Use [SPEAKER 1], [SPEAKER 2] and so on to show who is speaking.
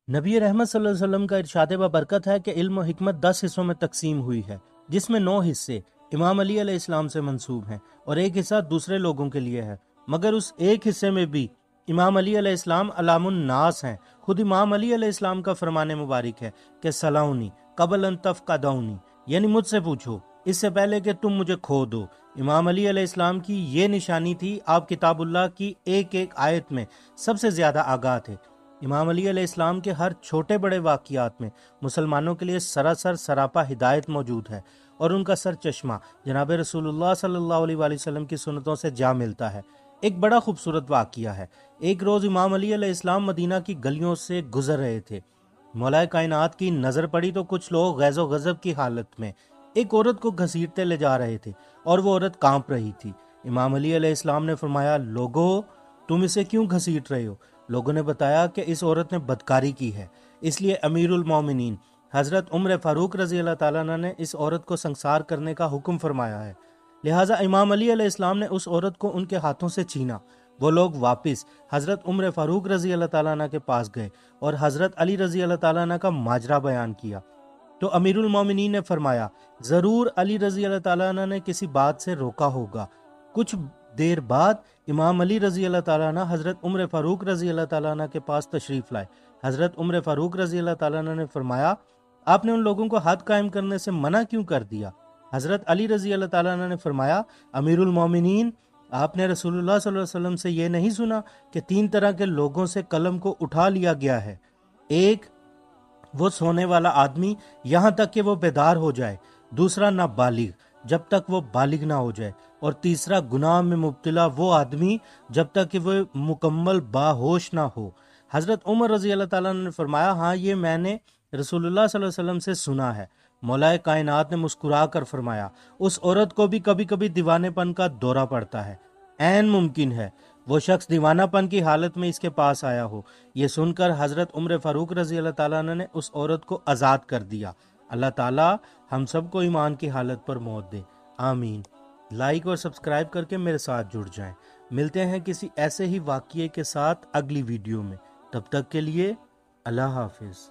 [SPEAKER 1] نبی رحمت صلی اللہ علیہ وسلم کا ارشاد ببرکت ہے کہ علم و حکمت 10 حصوں میں تقسیم ہوئی ہے، جس میں 9 حصے امام علی علیہ السلام سے منسوب ہیں اور ایک حصہ دوسرے لوگوں کے لیے ہے، مگر اس ایک حصے میں بھی امام علی علیہ السلام علام الناس ہیں۔ خود امام علی علیہ السلام کا فرمان مبارک ہے کہ سلاؤنی قبل ان تفقدونی، یعنی مجھ سے پوچھو اس سے پہلے کہ تم مجھے کھو دو۔ امام علی علیہ السلام کی یہ نشانی تھی، آپ کتاب اللہ کی ایک ایک آیت میں سب سے زیادہ آگاہ تھے۔ امام علی علیہ السلام کے ہر چھوٹے بڑے واقعات میں مسلمانوں کے لیے سراسر سراپا ہدایت موجود ہے، اور ان کا سر چشمہ جناب رسول اللہ صلی اللہ علیہ وآلہ وسلم کی سنتوں سے جا ملتا ہے۔ ایک بڑا خوبصورت واقعہ ہے۔ ایک روز امام علی علیہ السلام مدینہ کی گلیوں سے گزر رہے تھے، مولا کائنات کی نظر پڑی تو کچھ لوگ غیظ و غضب کی حالت میں ایک عورت کو گھسیٹتے لے جا رہے تھے، اور وہ عورت کانپ رہی تھی۔ امام علی علیہ السلام نے فرمایا، لوگو تم اسے کیوں گھسیٹ رہے ہو؟ لوگوں نے بتایا کہ اس عورت نے بدکاری کی ہے، اس لیے امیر المومنین حضرت عمر فاروق رضی اللہ تعالیٰ عنہ نے اس عورت کو سنسار کرنے کا حکم فرمایا ہے۔ لہٰذا امام علی علیہ السلام نے اس عورت کو ان کے ہاتھوں سے چھینا۔ وہ لوگ واپس حضرت عمر فاروق رضی اللہ تعالیٰ عنہ کے پاس گئے اور حضرت علی رضی اللہ تعالیٰ عنہ کا ماجرا بیان کیا، تو امیر المومنین نے فرمایا، ضرور علی رضی اللہ تعالیٰ عنہ نے کسی بات سے روکا ہوگا۔ کچھ دیر بعد امام علی رضی اللہ تعالیٰ عنہ حضرت عمر فاروق رضی اللہ تعالیٰ عنہ کے پاس تشریف لائے۔ حضرت عمر فاروق رضی اللہ تعالیٰ عنہ نے فرمایا، آپ نے ان لوگوں کو حد قائم کرنے سے منع کیوں کر دیا؟ حضرت علی رضی اللہ تعالیٰ عنہ نے فرمایا، امیر المومنین، آپ نے رسول اللہ صلی اللہ علیہ وسلم سے یہ نہیں سنا کہ 3 طرح کے لوگوں سے قلم کو اٹھا لیا گیا ہے؟ ایک، وہ سونے والا آدمی یہاں تک کہ وہ بیدار ہو جائے، دوسرا نابالغ جب تک وہ بالغ نہ ہو جائے، اور تیسرا گناہ میں مبتلا وہ آدمی جب تک کہ وہ مکمل باہوش نہ ہو۔ حضرت عمر رضی اللہ تعالیٰ نے فرمایا، ہاں یہ میں نے رسول اللہ صلی اللہ علیہ وسلم سے سنا ہے۔ مولا کائنات نے مسکرا کر فرمایا، اس عورت کو بھی کبھی کبھی دیوانے پن کا دورہ پڑتا ہے، عین ممکن ہے وہ شخص دیوانہ پن کی حالت میں اس کے پاس آیا ہو۔ یہ سن کر حضرت عمر فاروق رضی اللہ تعالیٰ عنہ نے اس عورت کو آزاد کر دیا۔ اللہ تعالیٰ ہم سب کو ایمان کی حالت پر موت دے، آمین۔ لائک اور سبسکرائب کر کے میرے ساتھ جڑ جائیں۔ ملتے ہیں کسی ایسے ہی واقعے کے ساتھ اگلی ویڈیو میں، تب تک کے لیے اللہ حافظ۔